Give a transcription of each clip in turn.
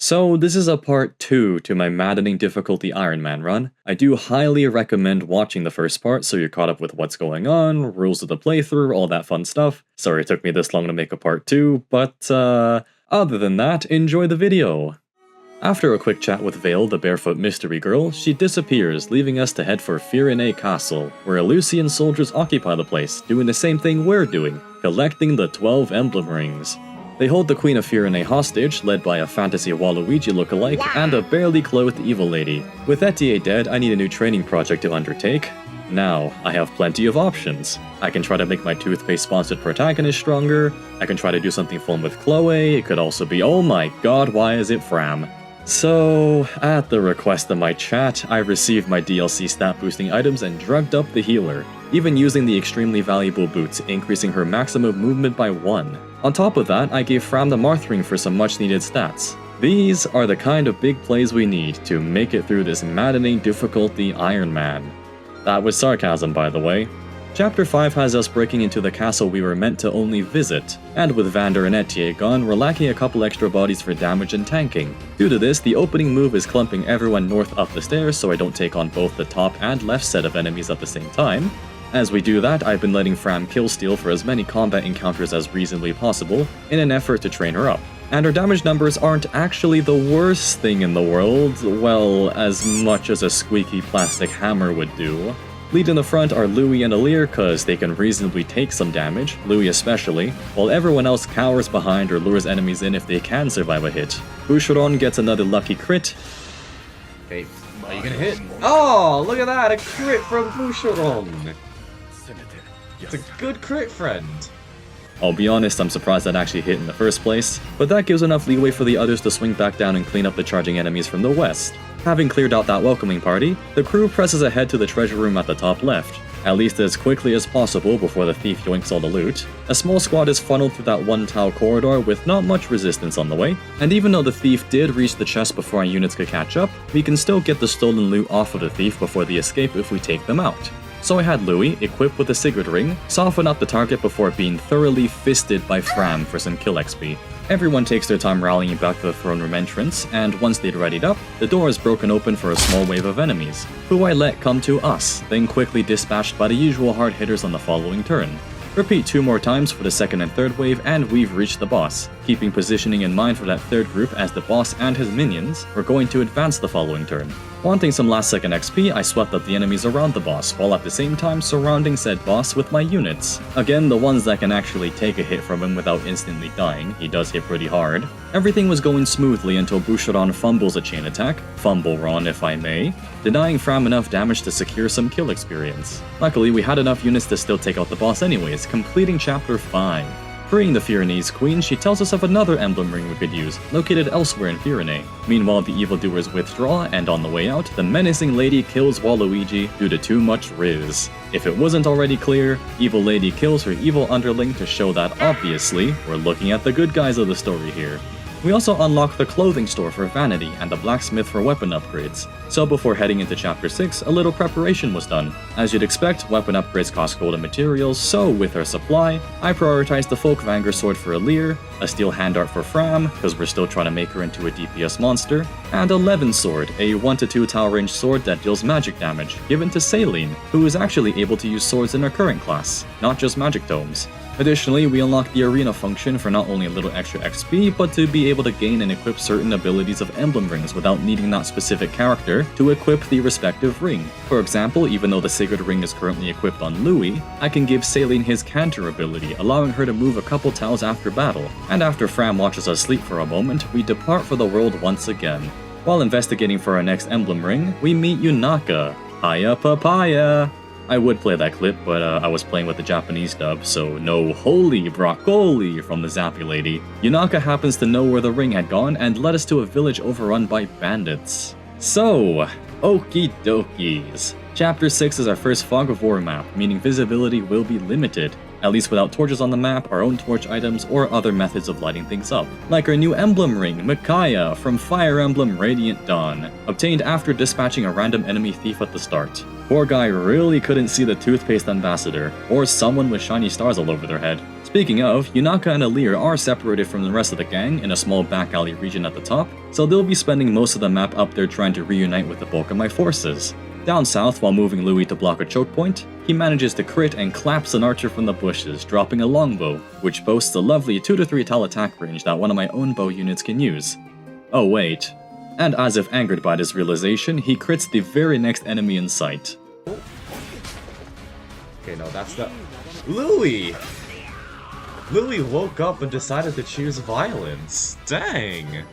So this is a part 2 to my maddening difficulty Ironman run. I do highly recommend watching the first part so you're caught up with what's going on, rules of the playthrough, all that fun stuff. Sorry it took me this long to make a part 2, but other than that, enjoy the video. After a quick chat with Vale, the barefoot mystery girl, she disappears, leaving us to head for Firene Castle, where Elusian soldiers occupy the place, doing the same thing we're doing, collecting the 12 emblem rings. They hold the Queen of Firene hostage, led by a fantasy Waluigi lookalike, and a barely clothed evil lady. With Etier dead, I need a new training project to undertake. Now, I have plenty of options. I can try to make my toothpaste-sponsored protagonist stronger, I can try to do something fun with Chloe, it could also be, oh my god, why is it Fram? So, at the request of my chat, I received my DLC stat-boosting items and drugged up the healer, even using the extremely valuable boots, increasing her maximum movement by 1. On top of that, I gave Fram the Marth ring for some much-needed stats. These are the kind of big plays we need to make it through this maddening difficulty Ironman. That was sarcasm, by the way. Chapter 5 has us breaking into the castle we were meant to only visit, and with Vander and Etier gone, we're lacking a couple extra bodies for damage and tanking. Due to this, the opening move is clumping everyone north up the stairs so I don't take on both the top and left set of enemies at the same time. As we do that, I've been letting Fram killsteal for as many combat encounters as reasonably possible, in an effort to train her up. And her damage numbers aren't actually the worst thing in the world, well, as much as a squeaky plastic hammer would do. Lead in the front are Louis and Alir, cause they can reasonably take some damage, Louis especially, while everyone else cowers behind or lures enemies in if they can survive a hit. Boucheron gets another lucky crit. Okay, are you gonna hit? Oh, look at that, a crit from Boucheron! It's a good crit, friend. I'll be honest, I'm surprised that actually hit in the first place, but that gives enough leeway for the others to swing back down and clean up the charging enemies from the west. Having cleared out that welcoming party, the crew presses ahead to the treasure room at the top left, at least as quickly as possible before the thief yoinks all the loot. A small squad is funneled through that one tile corridor with not much resistance on the way, and even though the thief did reach the chest before our units could catch up, we can still get the stolen loot off of the thief before the escape if we take them out. So I had Louis, equipped with the Sigurd ring, soften up the target before being thoroughly fisted by Fram for some kill XP. Everyone takes their time rallying back to the throne room entrance, and once they'd readied up, the door is broken open for a small wave of enemies, who I let come to us, then quickly dispatched by the usual hard hitters on the following turn. Repeat 2 more times for the second and third wave, and we've reached the boss, keeping positioning in mind for that third group as the boss and his minions were going to advance the following turn. Wanting some last second XP, I swept up the enemies around the boss, while at the same time surrounding said boss with my units. Again, the ones that can actually take a hit from him without instantly dying, he does hit pretty hard. Everything was going smoothly until Boucheron fumbles a chain attack, Fumbleron if I may, denying Fram enough damage to secure some kill experience. Luckily, we had enough units to still take out the boss anyways, completing chapter 5. Freeing the Firenese queen, she tells us of another emblem ring we could use, located elsewhere in Firene. Meanwhile, the evildoers withdraw, and on the way out, the menacing lady kills Waluigi due to too much riz. If it wasn't already clear, evil lady kills her evil underling to show that obviously, we're looking at the good guys of the story here. We also unlock the clothing store for Vanity and the blacksmith for weapon upgrades, so before heading into chapter 6, a little preparation was done. As you'd expect, weapon upgrades cost gold and materials, so with our supply, I prioritized the Folkvanger sword for Alir, a steel hand dart for Fram, because we're still trying to make her into a DPS monster, and a Levin sword, a 1-2 tower range sword that deals magic damage, given to Saline, who is actually able to use swords in her current class, not just magic tomes. Additionally, we unlock the arena function for not only a little extra XP, but to be able to gain and equip certain abilities of emblem rings without needing that specific character to equip the respective ring. For example, even though the Sigurd ring is currently equipped on Louis, I can give Saline his Canter ability, allowing her to move a couple tiles after battle, and after Fram watches us sleep for a moment, we depart for the world once again. While investigating for our next emblem ring, we meet Yunaka. Hiya papaya! I would play that clip, but I was playing with the Japanese dub, so no holy broccoli from the Zappy lady. Yunaka happens to know where the ring had gone and led us to a village overrun by bandits. So, okie dokies. Chapter 6 is our first Fog of War map, meaning visibility will be limited. At least without torches on the map, our own torch items, or other methods of lighting things up. Like our new emblem ring, Micaiah, from Fire Emblem Radiant Dawn, obtained after dispatching a random enemy thief at the start. Poor guy really couldn't see the toothpaste ambassador, or someone with shiny stars all over their head. Speaking of, Yunaka and Alir are separated from the rest of the gang in a small back alley region at the top, so they'll be spending most of the map up there trying to reunite with the bulk of my forces. Down south, while moving Louis to block a choke point, he manages to crit and claps an archer from the bushes, dropping a longbow, which boasts a lovely 2 to 3 tile attack range that one of my own bow units can use. Oh wait. And as if angered by this realization, he crits the very next enemy in sight. Okay, no, that's the... Louis! Louis woke up and decided to choose violence. Dang!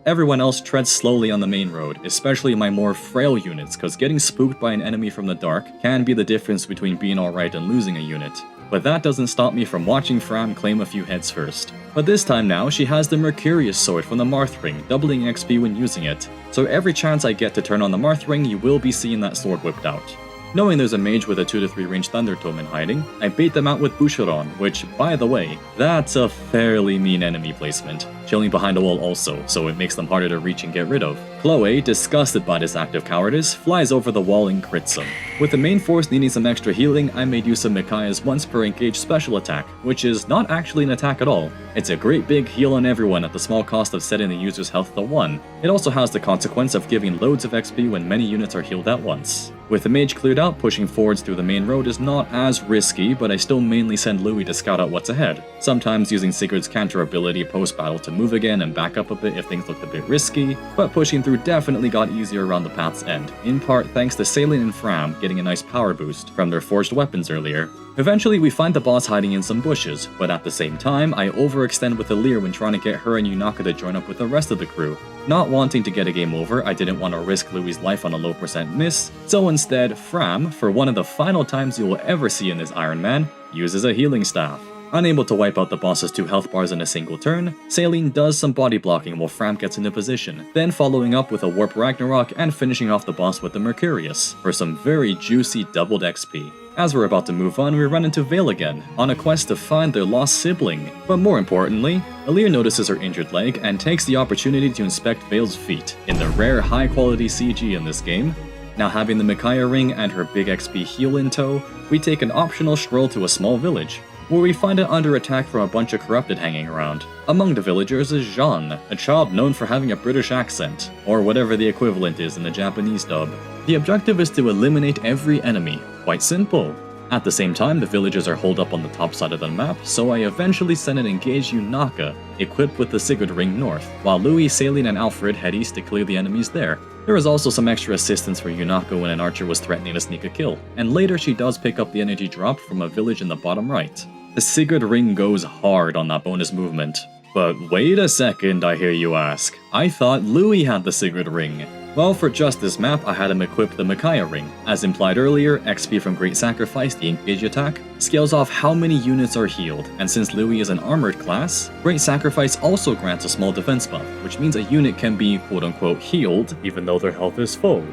Everyone else treads slowly on the main road, especially my more frail units, cause getting spooked by an enemy from the dark can be the difference between being alright and losing a unit. But that doesn't stop me from watching Fram claim a few heads first. But this time now, she has the Mercurius sword from the Marth ring, doubling XP when using it. So every chance I get to turn on the Marth ring, you will be seeing that sword whipped out. Knowing there's a mage with a 2 to 3 range Thunder Tome in hiding, I bait them out with Bushiron, which, by the way, that's a fairly mean enemy placement, chilling behind a wall also, so it makes them harder to reach and get rid of. Chloe, disgusted by this act of cowardice, flies over the wall and crits him. With the main force needing some extra healing, I made use of Micaiah's once per engaged special attack, which is not actually an attack at all. It's a great big heal on everyone at the small cost of setting the user's health to 1. It also has the consequence of giving loads of XP when many units are healed at once. With the mage cleared out, pushing forwards through the main road is not as risky, but I still mainly send Louis to scout out what's ahead, sometimes using Sigurd's counter ability post-battle to move again and back up a bit if things looked a bit risky, but pushing through definitely got easier around the path's end, in part thanks to Salin and Fram getting a nice power boost from their forged weapons earlier. Eventually we find the boss hiding in some bushes, but at the same time I overextend with Alir when trying to get her and Yunaka to join up with the rest of the crew. Not wanting to get a game over, I didn't want to risk Louis' life on a low percent miss, so instead, Fram, for one of the final times you will ever see in this Ironman, uses a healing staff. Unable to wipe out the boss's 2 health bars in a single turn, Salin does some body blocking while Fram gets into position, then following up with a Warp Ragnarok and finishing off the boss with the Mercurius, for some very juicy doubled XP. As we're about to move on, we run into Vale again, on a quest to find their lost sibling. But more importantly, Alir notices her injured leg and takes the opportunity to inspect Vale's feet, in the rare high-quality CG in this game. Now having the Micaiah ring and her big XP heal in tow, we take an optional stroll to a small village, where we find it under attack from a bunch of corrupted hanging around. Among the villagers is Jean, a child known for having a British accent, or whatever the equivalent is in the Japanese dub. The objective is to eliminate every enemy. Quite simple. At the same time, the villagers are holed up on the top side of the map, so I eventually send an engaged Yunaka, equipped with the Sigurd ring north, while Louis, Salin, and Alfred head east to clear the enemies there. There is also some extra assistance for Yunaka when an archer was threatening to sneak a kill, and later she does pick up the energy drop from a village in the bottom right. The Sigurd ring goes hard on that bonus movement. But wait a second, I hear you ask. I thought Louis had the Sigurd ring. Well, for just this map, I had him equip the Micaiah ring. As implied earlier, XP from Great Sacrifice, the engage attack, scales off how many units are healed, and since Louis is an armored class, Great Sacrifice also grants a small defense buff, which means a unit can be quote-unquote healed even though their health is full,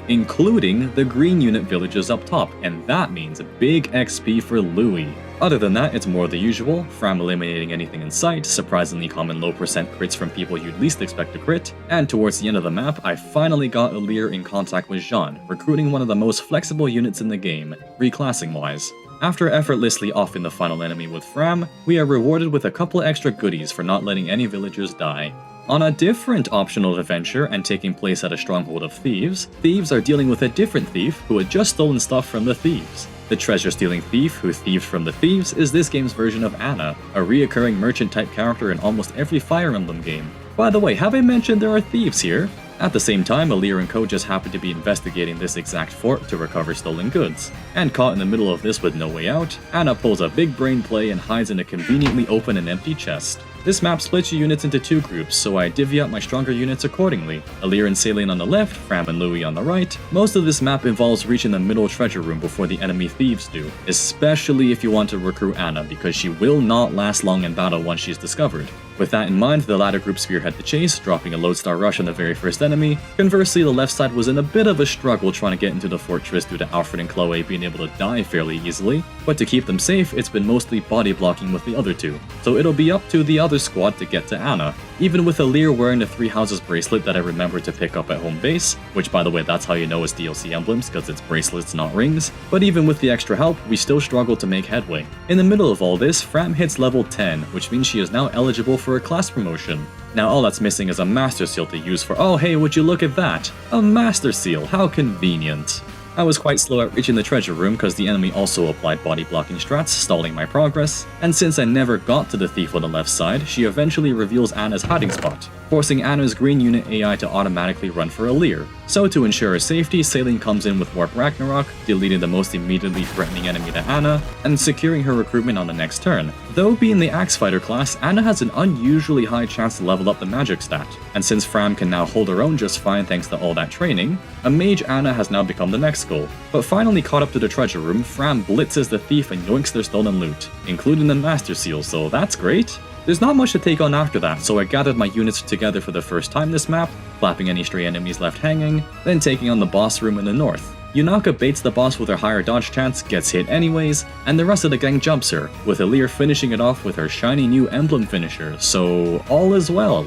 including the green unit villages up top, and that means big XP for Louis. Other than that, it's more the usual, Fram eliminating anything in sight, surprisingly common low percent crits from people you'd least expect to crit, and towards the end of the map, I finally got Alir in contact with Jean, recruiting one of the most flexible units in the game, reclassing wise. After effortlessly offing the final enemy with Fram, we are rewarded with a couple extra goodies for not letting any villagers die. On a different optional adventure and taking place at a stronghold of thieves, thieves are dealing with a different thief who had just stolen stuff from the thieves. The treasure-stealing thief who thieves from the thieves is this game's version of Anna, a reoccurring merchant-type character in almost every Fire Emblem game. By the way, have I mentioned there are thieves here? At the same time, Alir and co just happen to be investigating this exact fort to recover stolen goods. And caught in the middle of this with no way out, Anna pulls a big brain play and hides in a conveniently open and empty chest. This map splits your units into 2 groups, so I divvy up my stronger units accordingly. Alir and Salin on the left, Fram and Louis on the right. Most of this map involves reaching the middle treasure room before the enemy thieves do, especially if you want to recruit Anna, because she will not last long in battle once she's discovered. With that in mind, the latter group spearhead the chase, dropping a lodestar rush on the very first enemy. Conversely, the left side was in a bit of a struggle trying to get into the fortress due to Alfred and Chloe being able to die fairly easily, but to keep them safe, it's been mostly body blocking with the other two, so it'll be up to the other squad to get to Anna. Even with Alir wearing the Three Houses bracelet that I remembered to pick up at home base, which by the way that's how you know it's DLC emblems, because it's bracelets not rings, but even with the extra help, we still struggle to make headway. In the middle of all this, Fram hits level 10, which means she is now eligible for a class promotion. Now all that's missing is a Master Seal to use for— oh hey, would you look at that? A Master Seal, how convenient. I was quite slow at reaching the treasure room because the enemy also applied body blocking strats, stalling my progress, and since I never got to the thief on the left side, she eventually reveals Anna's hiding spot, forcing Anna's green unit AI to automatically run for Alir. So to ensure her safety, Saline comes in with Warp Ragnarok, deleting the most immediately threatening enemy to Anna, and securing her recruitment on the next turn. Though being the Axe Fighter class, Anna has an unusually high chance to level up the magic stat, and since Fram can now hold her own just fine thanks to all that training, a mage Anna has now become the next goal. But finally caught up to the treasure room, Fram blitzes the thief and yoinks their stolen loot, including the Master Seal, so that's great. There's not much to take on after that, so I gathered my units together for the first time this map, flapping any stray enemies left hanging, then taking on the boss room in the north. Yunaka baits the boss with her higher dodge chance, gets hit anyways, and the rest of the gang jumps her, with Alir finishing it off with her shiny new emblem finisher, so all is well.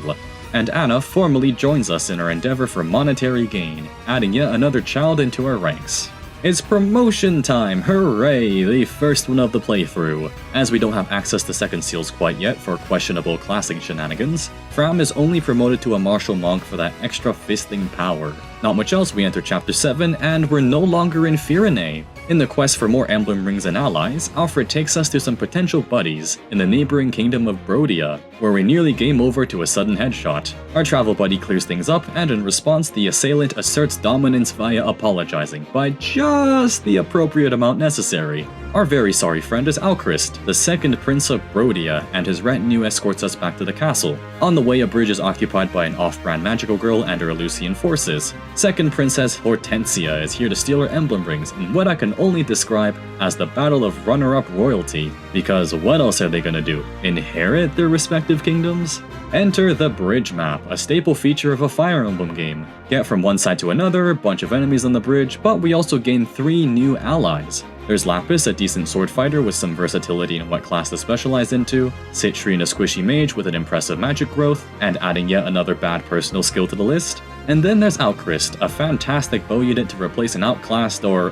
And Anna formally joins us in our endeavor for monetary gain, adding yet another child into our ranks. It's promotion time, hooray, the first one of the playthrough. As we don't have access to second seals quite yet for questionable classing shenanigans, Fram is only promoted to a martial monk for that extra fisting power. Not much else, we enter chapter 7 and we're no longer in Firene. In the quest for more emblem rings and allies, Alfred takes us to some potential buddies in the neighboring kingdom of Brodia, where we nearly game over to a sudden headshot. Our travel buddy clears things up, and in response the assailant asserts dominance via apologizing by just the appropriate amount necessary. Our very sorry friend is Alchrist, the second prince of Brodia, and his retinue escorts us back to the castle. On the way, a bridge is occupied by an off-brand magical girl and her Eleusinian forces. Second princess Hortensia is here to steal her emblem rings in what I can only describe as the battle of runner-up royalty, because what else are they gonna do? Inherit their respective kingdoms? Enter the bridge map, a staple feature of a Fire Emblem game. Get from one side to another, a bunch of enemies on the bridge, but we also gain 3 new allies. There's Lapis, a decent sword fighter with some versatility in what class to specialize into, Citrine, a squishy mage with an impressive magic growth, and adding yet another bad personal skill to the list. And then there's Alchrist, a fantastic bow unit to replace an outclassed or,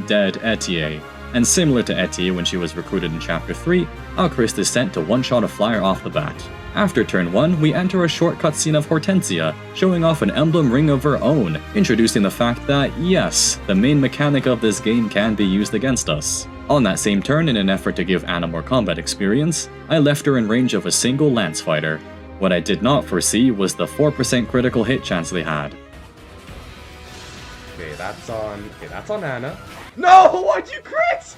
dead Etier. And similar to Etier when she was recruited in Chapter 3, Alchrist is sent to one-shot a flyer off the bat. After turn 1, we enter a short cutscene of Hortensia, showing off an emblem ring of her own, introducing the fact that, yes, the main mechanic of this game can be used against us. On that same turn, in an effort to give Anna more combat experience, I left her in range of a single lance fighter. What I did not foresee was the 4% critical hit chance they had. Okay, that's on Anna. No! Why'd you crit?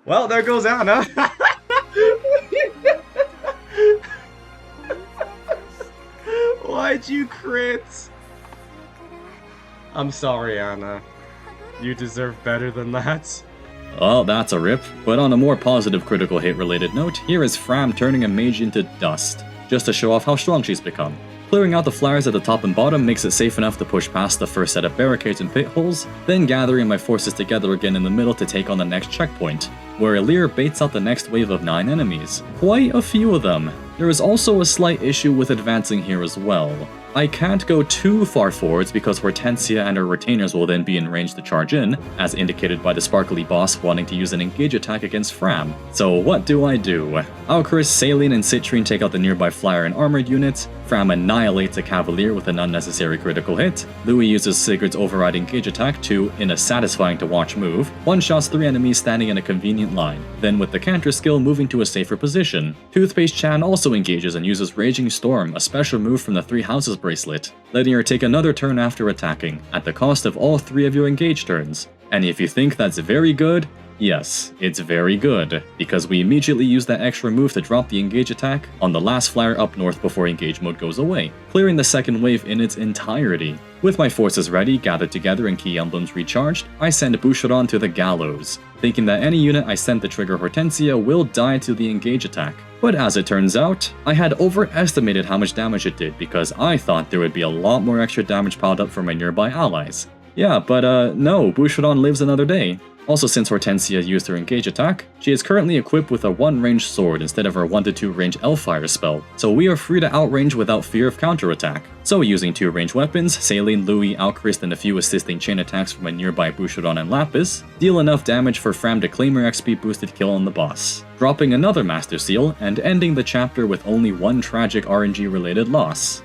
Well, there goes Anna. Why'd you crit? I'm sorry, Anna. You deserve better than that. Well, that's a rip, but on a more positive critical hit related note, here is Fram turning a mage into dust, just to show off how strong she's become. Clearing out the flyers at the top and bottom makes it safe enough to push past the first set of barricades and pit holes, then gathering my forces together again in the middle to take on the next checkpoint, where Alir baits out the next wave of 9 enemies. Quite a few of them. There is also a slight issue with advancing here as well. I can't go too far forwards because Hortensia and her retainers will then be in range to charge in, as indicated by the sparkly boss wanting to use an engage attack against Fram. So what do? Alchrist, Saline, and Citrine take out the nearby flyer and armored units, Fram annihilates a cavalier with an unnecessary critical hit, Louis uses Sigurd's override engage attack to, in a satisfying to watch move, one-shots 3 enemies standing in a convenient line, then with the counter skill moving to a safer position. Toothpaste Chan also engages and uses Raging Storm, a special move from the Three Houses bracelet, letting her take another turn after attacking, at the cost of all 3 of your engage turns. And if you think that's very good, Yes, it's very good, because we immediately use that extra move to drop the engage attack on the last flyer up north before engage mode goes away, clearing the second wave in its entirety. With my forces ready, gathered together and key emblems recharged, I send Boucheron to the gallows, thinking that any unit I send to trigger Hortensia will die to the engage attack. But as it turns out, I had overestimated how much damage it did because I thought there would be a lot more extra damage piled up from my nearby allies. Yeah, but no, Boucheron lives another day. Also, since Hortensia used her engage attack, she is currently equipped with a 1-range sword instead of her 1-2 range Elfire spell, so we are free to outrange without fear of counterattack. So using 2 ranged weapons, Saline, Louis, Alchrist, and a few assisting chain attacks from a nearby Boucheron and Lapis, deal enough damage for Fram to claim her XP boosted kill on the boss, dropping another Master Seal and ending the chapter with only one tragic RNG related loss.